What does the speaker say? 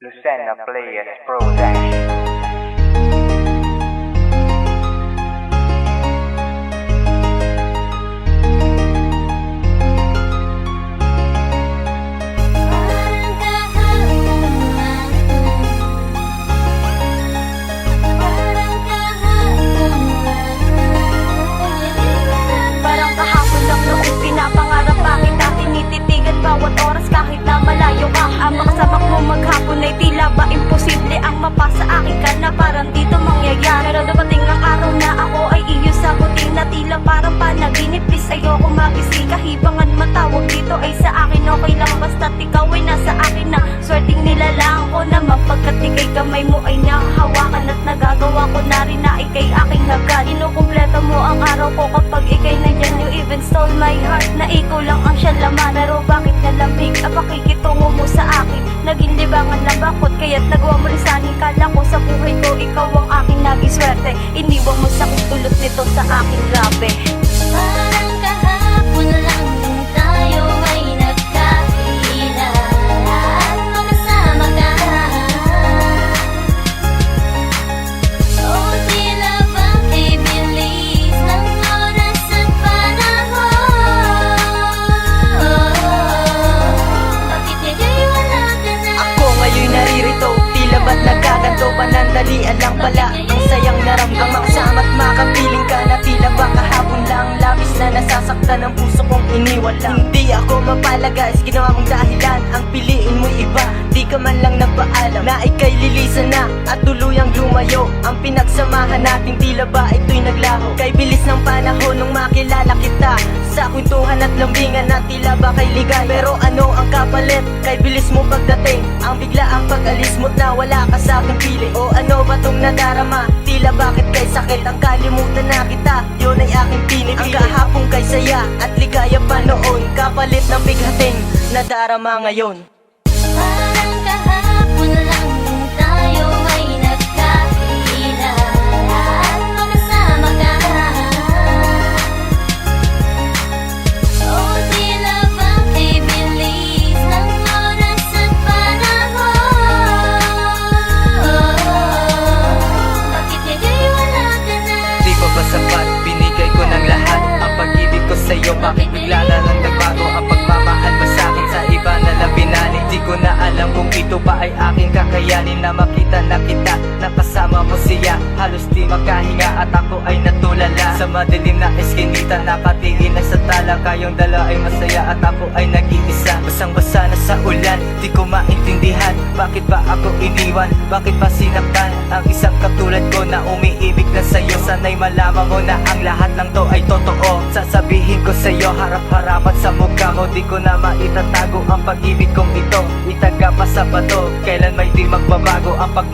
Lucena Players Production. Pinapangarap pa kita, tinititigan bawat oras kahit na malayo ka. Ang makasabak mo maghapon ay tila ba imposible ang mapasa akin ka na parang dito mangyayari. Pero dumating ang araw na ako ay iyo sagutin na tila parang panaginip. Please ayoko magising, kahibangan matawag dito ay sa akin okay lang basta't ikaw ay nasa akin na. Swerteng nilalang ko naman pagkat ikay kamay mo ay nakahawakan at nagagawa ko na rin na ikay aking hagad. Inukumpleto mo ang araw ko kapag ikay nandyan. You even stole my heart na ikaw lang ang siya laman. Pero bakit nalamig ang pakikitungo mo sa akin? Naging libangan lang bakot kaya't nagawa mo lisanin. Kala ko sa buhay ko ikaw ang aking naging swerte. Iniwang mo sa dulot nito sa aking grabe. Parang kahapon lang tayo ay nagkakilala at magkasama ka. O tila bang ibilis ng oras at panahon. Bakit ngayon'y wala ka na? Ako ngayon'y naririto, tila ba't nagkaganto? Panandalian lang pala ang sayang naramdaman. Kasama't makapiling ka na tila ba kahapon lang. Labis na nasasaktan ang puso kong iniwan lang. Hindi ako mapalagas, ginawa mong dahilan. Ang piliin mo'y iba, di ka man lang nagpaalam na ika'y lilisan na at tuluyang lumayo. Ang pinagsamahan natin tila ba ito'y naglaho. Kay bilis ng panahon nung makilala kita sa kwentuhan at lambingan na tila ba kay ligay. Pero ano ang kapalit? Kay bilis mo pagdating, ang bigla ang pag-alis mo't nawala ka sa aking pili. O ano ba tong nadarama? Tila bakit kay sakit ang kalimutan na kita? Yun ay aking pinipili. Ang kahapon kay saya at ligaya pa noon, kapalit ng bighating nadarama ngayon. Parang kahapon lang tayo ay nagkakilala at magkasama ka. O tila bang ibilis ng oras at panahon. Bakit ngayon'y wala ka na? Di pa ba sapat? Binigay ko ng lahat ang pag-ibig ko sa'yo. Bakit bigla na lang nagbago ang pagmamahal mo sa'kin? Sa iba na lang binali. Di ko na alam kung ito ba ay aking kakayanin na makita na kita, nakasama mo siya. Halos di makahinga at ako ay natulala sa madilim na eskinita, nakatingin na sa tala. Kayong dala ay masaya at ako ay nag-iisa. Basang-basa na sa ulan, di ko maintindihan. Bakit ba ako iniwan? Bakit pa sinaktan ang isang katulad ko na umiibig na sa'yo? Sana'y malaman mo na ang lahat ng to ay totoo. Sasabihin ko sa'yo harap-harapan sa mukha mo. Di ko na maitatago ang pag-ibig kong ito, itaga pa sa bato. Kailan may di magbabago ang pagmamahal